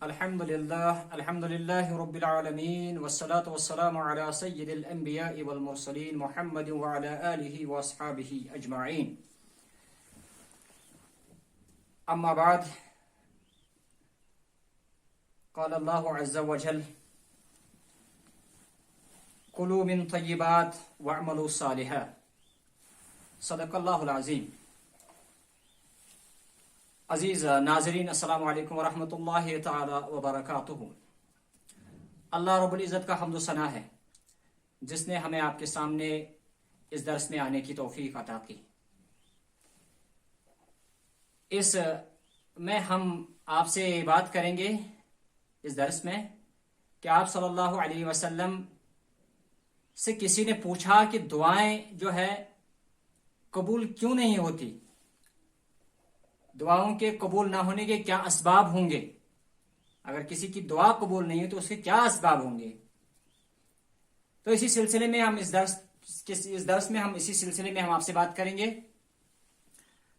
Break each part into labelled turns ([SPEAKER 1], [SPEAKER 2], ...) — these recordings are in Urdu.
[SPEAKER 1] الحمدللہ رب العالمین والصلاة والسلام علی سید الانبیاء والمرسلین محمد وعلی آلہ واصحابہ اجمعین. اما بعد، قال اللہ عز وجل: کلوا من طیبات واعملوا صالحا. صدق اللہ العظیم. عزیز ناظرین، السلام علیکم ورحمۃ اللہ تعالی وبرکاتہ. اللہ رب العزت کا حمد و ثنا ہے جس نے ہمیں آپ کے سامنے اس درس میں آنے کی توفیق عطا کی. اس میں ہم آپ سے بات کریں گے اس درس میں کہ آپ صلی اللہ علیہ وسلم سے کسی نے پوچھا کہ دعائیں جو ہے قبول کیوں نہیں ہوتی، دعاؤں کے قبول نہ ہونے کے کیا اسباب ہوں گے، اگر کسی کی دعا قبول نہیں ہے تو اس کے کیا اسباب ہوں گے. تو اسی سلسلے میں ہم اسی سلسلے میں ہم آپ سے بات کریں گے.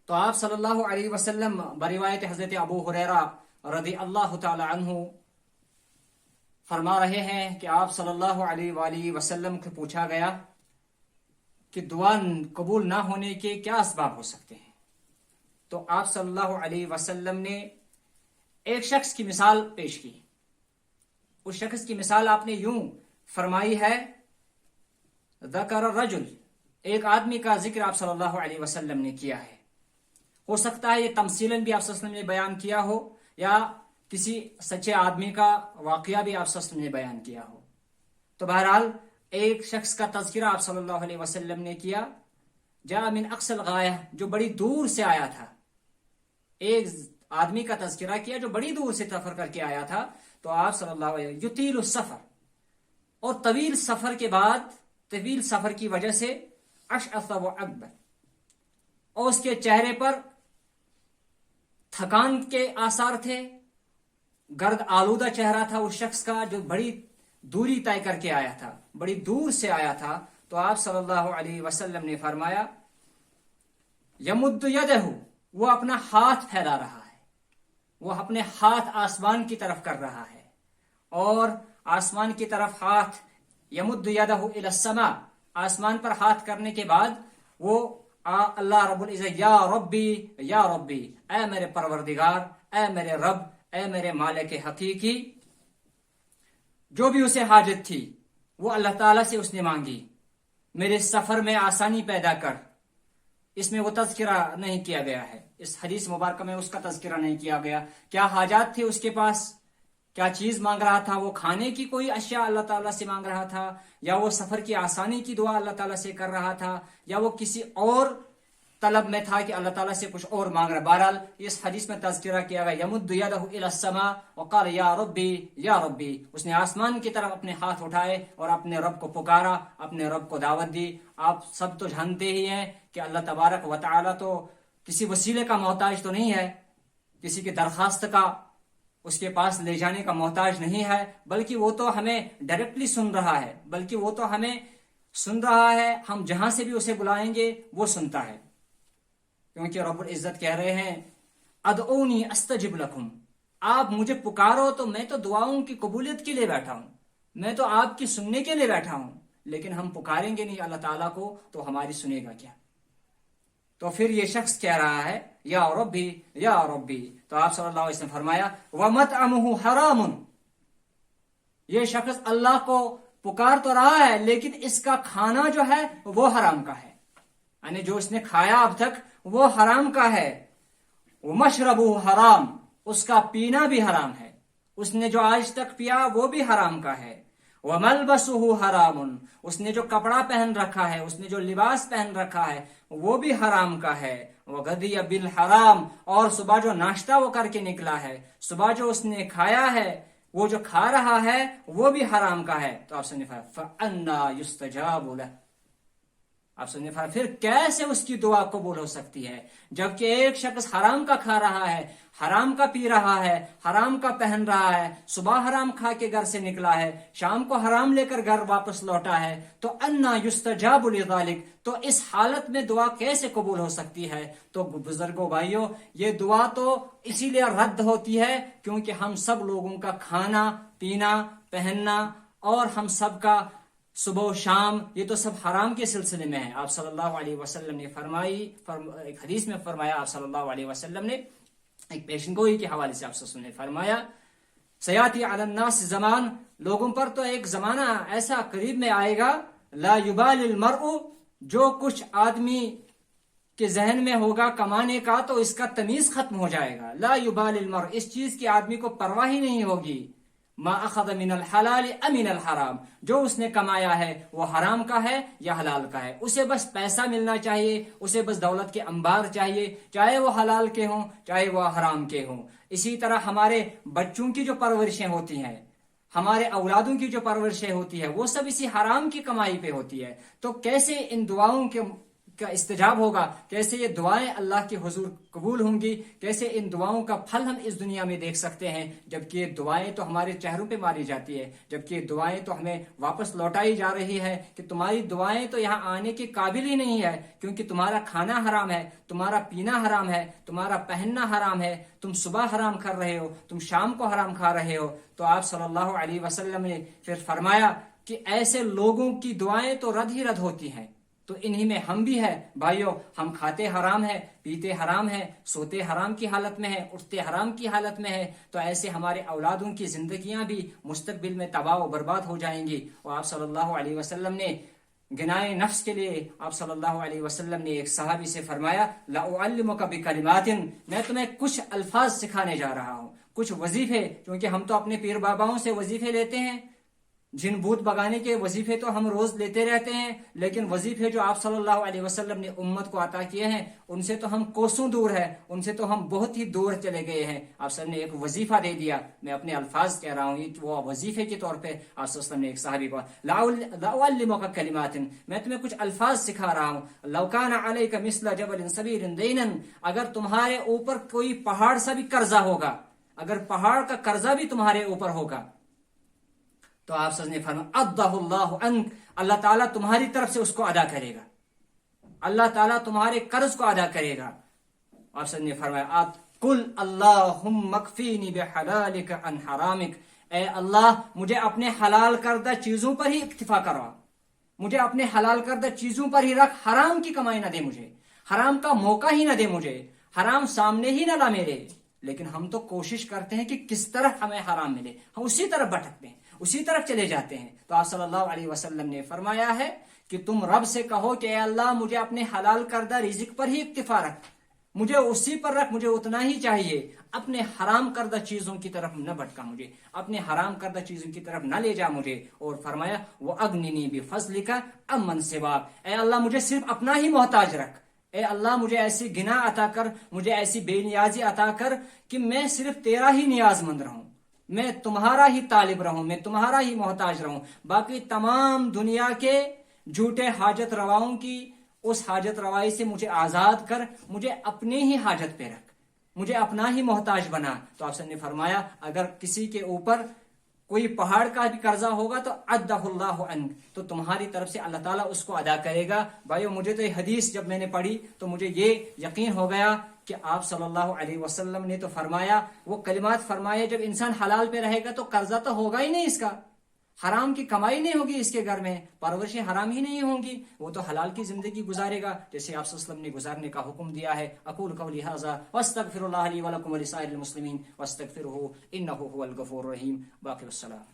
[SPEAKER 1] تو آپ صلی اللہ علیہ وسلم بروایت حضرت ابو ہریرہ رضی اللہ تعالی عنہ فرما رہے ہیں کہ آپ صلی اللہ علیہ وآلہ وسلم کو پوچھا گیا کہ دعا قبول نہ ہونے کے کیا اسباب ہو سکتے ہیں. تو آپ صلی اللہ علیہ وسلم نے ایک شخص کی مثال پیش کی. اس شخص کی مثال آپ نے یوں فرمائی ہے: ذکر الرجل، ایک آدمی کا ذکر آپ صلی اللہ علیہ وسلم نے کیا ہے. ہو سکتا ہے یہ تمثیلاً بھی آپ صلی اللہ علیہ وسلم نے بیان کیا ہو یا کسی سچے آدمی کا واقعہ بھی آپ صلی اللہ علیہ وسلم نے بیان کیا ہو. تو بہرحال ایک شخص کا تذکرہ آپ صلی اللہ علیہ وسلم نے کیا. جاء من اقصى الغایہ، جو بڑی دور سے آیا تھا. ایک آدمی کا تذکرہ کیا جو بڑی دور سے سفر کر کے آیا تھا. تو آپ صلی اللہ علیہ وسلم یطیل السفر، اور طویل سفر کے بعد، طویل سفر کی وجہ سے اشعث و اکبر، اور اس کے چہرے پر تھکان کے آثار تھے، گرد آلودہ چہرہ تھا اس شخص کا جو بڑی دوری طے کر کے آیا تھا، بڑی دور سے آیا تھا. تو آپ صلی اللہ علیہ وسلم نے فرمایا: یمد یدہ، وہ اپنا ہاتھ پھیلا رہا ہے، وہ اپنے ہاتھ آسمان کی طرف کر رہا ہے، اور آسمان کی طرف ہاتھ، یمد یدہ الی السماء، آسمان پر ہاتھ کرنے کے بعد وہ اللہ رب العزت یا ربی یا ربی، اے میرے پروردگار، اے میرے رب، اے میرے مالک حقیقی. جو بھی اسے حاجت تھی وہ اللہ تعالیٰ سے اس نے مانگی. میرے سفر میں آسانی پیدا کر. اس میں وہ تذکرہ نہیں کیا گیا ہے، اس حدیث مبارکہ میں اس کا تذکرہ نہیں کیا گیا. کیا حاجات تھے اس کے پاس، کیا چیز مانگ رہا تھا، وہ کھانے کی کوئی اشیاء اللہ تعالیٰ سے مانگ رہا تھا، یا وہ سفر کی آسانی کی دعا اللہ تعالیٰ سے کر رہا تھا، یا وہ کسی اور طلب میں تھا کہ اللہ تعالیٰ سے کچھ اور مانگ رہا. بہرحال اس حدیث میں تذکرہ کیا گیا: یمد یدہ الی السماء وقال یا ربی یا ربی. اس نے آسمان کی طرف اپنے ہاتھ اٹھائے اور اپنے رب کو پکارا، اپنے رب کو دعوت دی. آپ سب تو جانتے ہی ہیں کہ اللہ تبارک و تعالیٰ تو کسی وسیلے کا محتاج تو نہیں ہے، کسی کی درخواست کا اس کے پاس لے جانے کا محتاج نہیں ہے، بلکہ وہ تو ہمیں ڈائریکٹلی سن رہا ہے، بلکہ وہ تو ہمیں سن رہا ہے. ہم جہاں سے بھی اسے بلائیں گے وہ سنتا ہے، کیونکہ رب العزت کہہ رہے ہیں: ادعونی استجب لکم، آپ مجھے پکارو تو میں تو دعاؤں کی قبولیت کے لیے بیٹھا ہوں، میں تو آپ کی سننے کے لیے بیٹھا ہوں. لیکن ہم پکاریں گے نہیں اللہ تعالیٰ کو تو ہماری سنے گا کیا؟ تو پھر یہ شخص کہہ رہا ہے: یا ربی یا ربی. تو آپ صلی اللہ علیہ وسلم فرمایا: وَمَطْعَمُهُ حَرَامٌ، یہ شخص اللہ کو پکار تو رہا ہے لیکن اس کا کھانا جو ہے وہ حرام کا ہے، یعنی جو اس نے کھایا اب تک وہ حرام کا ہے. وَمَشْرَبُهُ حرام، اس کا پینا بھی حرام ہے، اس نے جو آج تک پیا وہ بھی حرام کا ہے. وَمَلْبَسُهُ حرام، اس نے جو کپڑا پہن رکھا ہے، اس نے جو لباس پہن رکھا ہے وہ بھی حرام کا ہے. وَغَدِيَ بِالْحَرام، اور صبح جو ناشتہ وہ کر کے نکلا ہے، صبح جو اس نے کھایا ہے، وہ جو کھا رہا ہے وہ بھی حرام کا ہے. تو آپ سے نے فرمایا: فَأَنَّى يُسْتَجَابُ لَهُ، آپ سمجھے پھر کیسے اس کی دعا قبول ہو سکتی ہے جبکہ ایک شخص حرام کا کھا رہا ہے، حرام کا پی رہا ہے، حرام کا پہن رہا ہے، صبح حرام کھا کے گھر سے نکلا ہے، شام کو حرام لے کر گھر واپس لوٹا ہے، تو انا یستجاب لذالک، تو اس حالت میں دعا کیسے قبول ہو سکتی ہے؟ تو بزرگوں بھائیوں، یہ دعا تو اسی لیے رد ہوتی ہے کیونکہ ہم سب لوگوں کا کھانا پینا پہننا اور ہم سب کا صبح و شام یہ تو سب حرام کے سلسلے میں ہے۔ آپ صلی اللہ علیہ وسلم نے ایک حدیث میں فرمایا، آپ صلی اللہ علیہ وسلم نے ایک پیشن گوئی کے حوالے سے آپ سے نے فرمایا، سیاتی علی الناس زمان، لوگوں پر تو ایک زمانہ ایسا قریب میں آئے گا، لا یبال المرء، جو کچھ آدمی کے ذہن میں ہوگا کمانے کا تو اس کا تمیز ختم ہو جائے گا، لا یبال المرء، اس چیز کی آدمی کو پرواہ ہی نہیں ہوگی، ما اخذ من الحلال ام من الحرام، جو اس نے کمایا ہے وہ حرام کا ہے یا حلال کا ہے، اسے بس پیسہ ملنا چاہیے، اسے بس دولت کے انبار چاہیے، چاہے وہ حلال کے ہوں چاہے وہ حرام کے ہوں۔ اسی طرح ہمارے بچوں کی جو پرورشیں ہوتی ہیں، ہمارے اولادوں کی جو پرورشیں ہوتی ہے، وہ سب اسی حرام کی کمائی پہ ہوتی ہے، تو کیسے ان دعاؤں کا استجاب ہوگا، کیسے یہ دعائیں اللہ کے حضور قبول ہوں گی، کیسے ان دعاؤں کا پھل ہم اس دنیا میں دیکھ سکتے ہیں، جبکہ یہ دعائیں تو ہمارے چہروں پہ ماری جاتی ہے، جبکہ یہ دعائیں تو ہمیں واپس لوٹائی جا رہی ہے کہ تمہاری دعائیں تو یہاں آنے کے قابل ہی نہیں ہے، کیونکہ تمہارا کھانا حرام ہے، تمہارا پینا حرام ہے، تمہارا پہننا حرام ہے، تم صبح حرام کر رہے ہو، تم شام کو حرام کھا رہے ہو۔ تو آپ صلی اللہ علیہ وسلم نے پھر فرمایا کہ ایسے لوگوں کی دعائیں تو رد ہی رد ہوتی ہیں، تو انہی میں ہم بھی ہیں بھائیوں، ہم کھاتے حرام ہے، پیتے حرام ہے، سوتے حرام کی حالت میں ہے، اٹھتے حرام کی حالت میں ہے، تو ایسے ہمارے اولادوں کی زندگیاں بھی مستقبل میں تباہ و برباد ہو جائیں گی۔ اور آپ صلی اللہ علیہ وسلم نے گنائے نفس کے لیے آپ صلی اللہ علیہ وسلم نے ایک صحابی سے فرمایا، لأعلمک بکلمات، میں تمہیں کچھ الفاظ سکھانے جا رہا ہوں، کچھ وظیفے، کیونکہ ہم تو اپنے پیر باباؤں سے وظیفے لیتے ہیں، جن بھوت بگانے کے وظیفے تو ہم روز لیتے رہتے ہیں، لیکن وظیفے جو آپ صلی اللہ علیہ وسلم نے امت کو عطا کیے ہیں ان سے تو ہم کوسوں دور ہیں، ان سے تو ہم بہت ہی دور چلے گئے ہیں۔ آپ صلی اللہ علیہ وسلم نے ایک وظیفہ دے دیا، میں اپنے الفاظ کہہ رہا ہوں، وہ وظیفے کے طور پہ آپ صلی اللہ علیہ وسلم نے ایک صحابی کو لأعلمک کلمات، میں تمہیں کچھ الفاظ سکھا رہا ہوں، لو کان علیک مثل جبل صغیر دینا، اگر تمہارے اوپر کوئی پہاڑ سا بھی قرضہ ہوگا، اگر پہاڑ کا قرضہ بھی تمہارے اوپر ہوگا، تو آپ سب نے فرمایا اَدَّهُ اللَّهُ عَنْكَ، اللہ تعالیٰ تمہاری طرف سے اس کو ادا کرے گا، اللہ تعالیٰ تمہارے قرض کو ادا کرے گا۔ آپ سب نے فرمایا قُلْ اللَّهُمَّ اكْفِينِي بِحَلَالِكَ عَنْ حَرَامِكَ، اے اللہ مجھے اپنے حلال کردہ چیزوں پر ہی اکتفا کروا، مجھے اپنے حلال کردہ چیزوں پر ہی رکھ، حرام کی کمائی نہ دے مجھے، حرام کا موقع ہی نہ دے مجھے، حرام سامنے ہی نہ لا میرے۔ لیکن ہم تو کوشش کرتے ہیں کہ کس طرح ہمیں حرام ملے، ہم اسی طرف بھٹکتے ہیں، اسی طرف چلے جاتے ہیں۔ تو آپ صلی اللہ علیہ وسلم نے فرمایا ہے کہ تم رب سے کہو کہ اے اللہ مجھے اپنے حلال کردہ رزق پر ہی اکتفا رکھ، مجھے اسی پر رکھ، مجھے اتنا ہی چاہیے، اپنے حرام کردہ چیزوں کی طرف نہ بھٹکا مجھے، اپنے حرام کردہ چیزوں کی طرف نہ لے جا مجھے۔ اور فرمایا وَأَغْنِنِي بِفَضْلِكَ عَمَّنْ سِوَاكَ، اے اللہ مجھے صرف اپنا ہی محتاج رکھ، اے اللہ مجھے ایسی گناہ عطا کر، مجھے ایسی بے نیازی عطا کر کہ میں صرف تیرا ہی نیاز مند رہوں، میں تمہارا ہی طالب رہوں، میں تمہارا ہی محتاج رہوں، باقی تمام دنیا کے جھوٹے حاجت رواؤں کی اس حاجت روائی سے مجھے آزاد کر، مجھے اپنے ہی حاجت پہ رکھ، مجھے اپنا ہی محتاج بنا۔ تو آپ نے فرمایا اگر کسی کے اوپر کوئی پہاڑ کا بھی قرضہ ہوگا تو عَدَّهُ اللَّهُ عَنْكَ، تو تمہاری طرف سے اللہ تعالیٰ اس کو ادا کرے گا۔ بھائیو مجھے تو یہ حدیث جب میں نے پڑھی تو مجھے یہ یقین ہو گیا کہ آپ صلی اللہ علیہ وسلم نے تو فرمایا، وہ کلمات فرمائے، جب انسان حلال پہ رہے گا تو قرضہ تو ہوگا ہی نہیں، اس کا حرام کی کمائی نہیں ہوگی، اس کے گھر میں پرورشیں حرام ہی نہیں ہوں گی، وہ تو حلال کی زندگی گزارے گا جیسے آپ صلی اللہ علیہ وسلم نے گزارنے کا حکم دیا ہے۔ اقول قولی ھذا واستغفر اللہ لی ولکم ولسائر المسلمین واستغفروہ انہ ھو الغفور الرحیم۔ باقی السلام۔